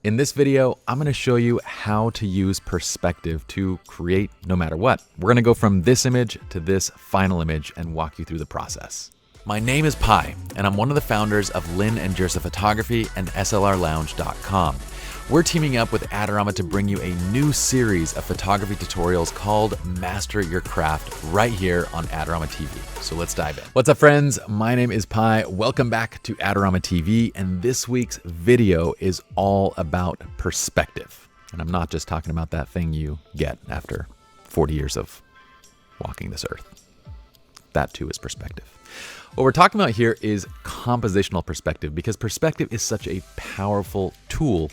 In this video, I'm going to show you how to use perspective to create no matter what. We're going to go from this image to this final image and walk you through the process. My name is Pi, and I'm one of the founders of Lynn and Jersa Photography and SLRLounge.com. We're teaming up with Adorama to bring you a new series of photography tutorials called Master Your Craft right here on Adorama TV. So let's dive in. What's up, friends? My name is Pi. Welcome back to Adorama TV, and this week's video is all about perspective. And I'm not just talking about that thing you get after 40 years of walking this earth. That too is perspective. What we're talking about here is compositional perspective, because perspective is such a powerful tool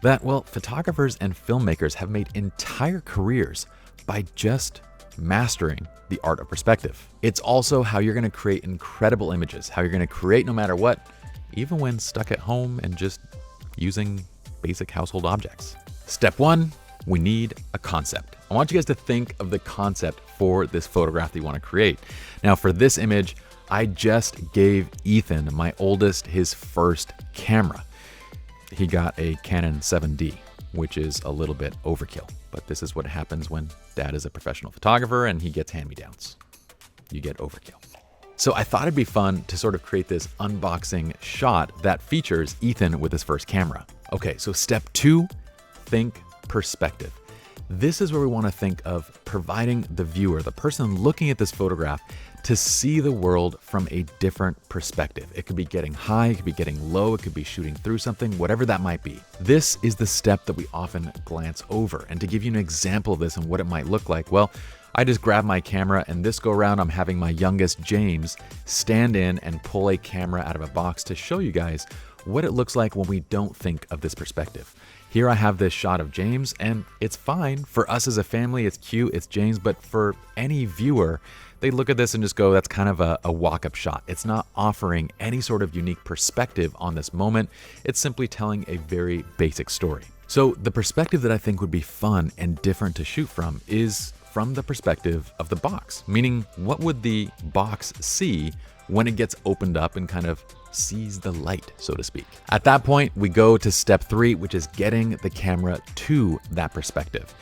that, well, photographers and filmmakers have made entire careers by just mastering the art of perspective. It's also how you're going to create incredible images, how you're going to create no matter what, even when stuck at home and just using basic household objects. Step one, we need a concept. I want you guys to think of the concept for this photograph that you want to create. Now, for this image, I just gave Ethan, my oldest, his first camera. He got a Canon 7D, which is a little bit overkill, but this is what happens when dad is a professional photographer and he gets hand-me-downs. You get overkill. So I thought it'd be fun to sort of create this unboxing shot that features Ethan with his first camera. Okay, so step two, think perspective. This is where we want to think of providing the viewer, the person looking at this photograph, to see the world from a different perspective. It could be getting high, it could be getting low, it could be shooting through something, whatever that might be. This is the step that we often glance over. And to give you an example of this and what it might look like, well, I just grabbed my camera, and this go around I'm having my youngest James stand in and pull a camera out of a box to show you guys what it looks like when we don't think of this perspective. Here I have this shot of James, and it's fine. For us as a family, it's cute, it's James, but for any viewer, they look at this and just go, that's kind of a walk-up shot. It's not offering any sort of unique perspective on this moment. It's simply telling a very basic story. So the perspective that I think would be fun and different to shoot from is from the perspective of the box, meaning what would the box see when it gets opened up and kind of sees the light, so to speak. At that point, we go to step three, which is getting the camera to that perspective.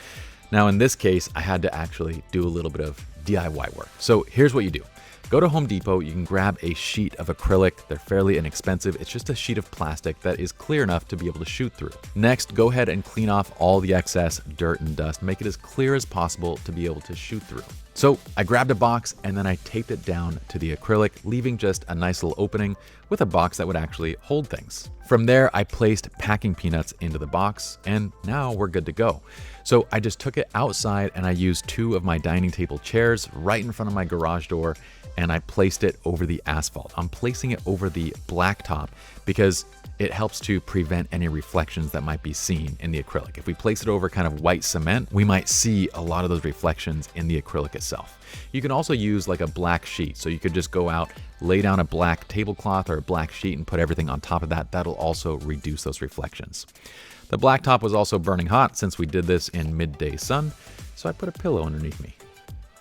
Now, in this case, I had to actually do a little bit of DIY work. So here's what you do. Go to Home Depot, you can grab a sheet of acrylic. They're fairly inexpensive. It's just a sheet of plastic that is clear enough to be able to shoot through. Next, go ahead and clean off all the excess dirt and dust. Make it as clear as possible to be able to shoot through. So I grabbed a box and then I taped it down to the acrylic, leaving just a nice little opening with a box that would actually hold things. From there, I placed packing peanuts into the box, and now we're good to go. So I just took it outside and I used two of my dining table chairs right in front of my garage door, and I placed it over the asphalt. I'm placing it over the blacktop because it helps to prevent any reflections that might be seen in the acrylic. If we place it over kind of white cement, we might see a lot of those reflections in the acrylic itself. You can also use like a black sheet. So you could just go out, lay down a black tablecloth or a black sheet and put everything on top of that. That'll also reduce those reflections. The blacktop was also burning hot since we did this in midday sun, so I put a pillow underneath me.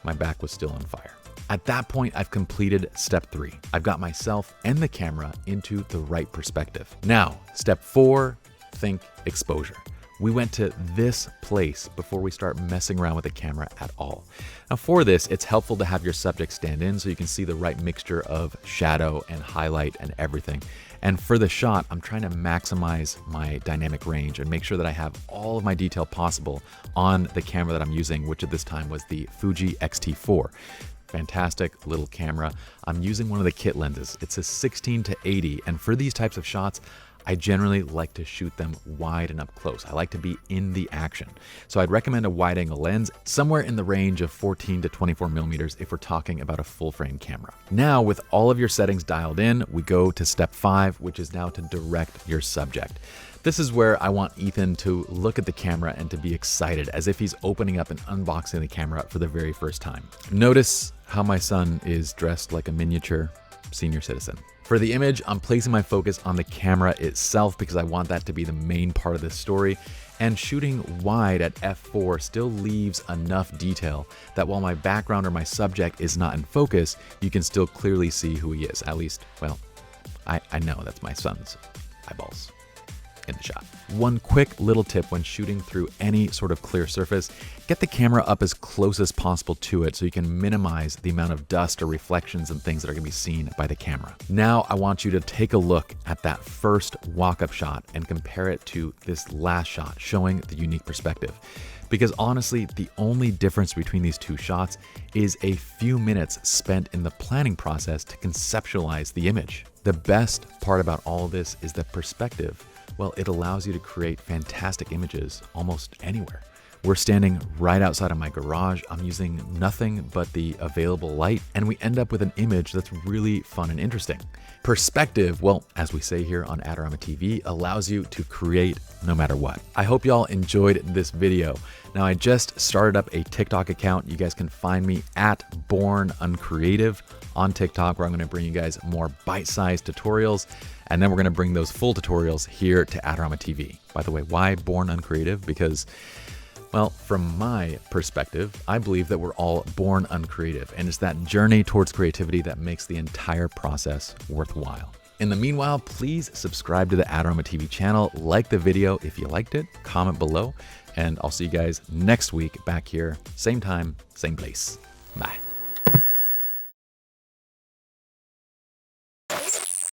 My back was still on fire. At that point, I've completed step three. I've got myself and the camera into the right perspective. Now, step four, think exposure. We went to this place before we start messing around with the camera at all. Now for this, it's helpful to have your subject stand in so you can see the right mixture of shadow and highlight and everything. And for the shot, I'm trying to maximize my dynamic range and make sure that I have all of my detail possible on the camera that I'm using, which at this time was the Fujifilm X-T4. Fantastic little camera. I'm using one of the kit lenses. It's a 16-80, and for these types of shots, I generally like to shoot them wide and up close. I like to be in the action. So I'd recommend a wide angle lens somewhere in the range of 14 to 24 millimeters if we're talking about a full frame camera. Now, with all of your settings dialed in, we go to step five, which is now to direct your subject. This is where I want Ethan to look at the camera and to be excited as if he's opening up and unboxing the camera for the very first time. Notice how my son is dressed like a miniature senior citizen. For the image, I'm placing my focus on the camera itself because I want that to be the main part of this story. And shooting wide at f4 still leaves enough detail that while my background or my subject is not in focus, you can still clearly see who he is. At least, well, I know that's my son's eyeballs. in the shot. One quick little tip when shooting through any sort of clear surface, get the camera up as close as possible to it so you can minimize the amount of dust or reflections and things that are going to be seen by the camera. Now I want you to take a look at that first walk-up shot and compare it to this last shot, showing the unique perspective. Because honestly, the only difference between these two shots is a few minutes spent in the planning process to conceptualize the image. The best part about all of this is the perspective. Well, it allows you to create fantastic images almost anywhere. We're standing right outside of my garage. I'm using nothing but the available light, and we end up with an image that's really fun and interesting. Perspective, well, as we say here on Adorama TV, allows you to create no matter what. I hope y'all enjoyed this video. Now, I just started up a TikTok account. You guys can find me at Born Uncreative on TikTok, where I'm going to bring you guys more bite-sized tutorials, and then we're going to bring those full tutorials here to Adorama TV. By the way, why Born Uncreative? Because, well, from my perspective, I believe that we're all born uncreative, and it's that journey towards creativity that makes the entire process worthwhile. In the meanwhile, please subscribe to the Adorama TV channel, like the video if you liked it, comment below, and I'll see you guys next week back here, same time, same place. Bye.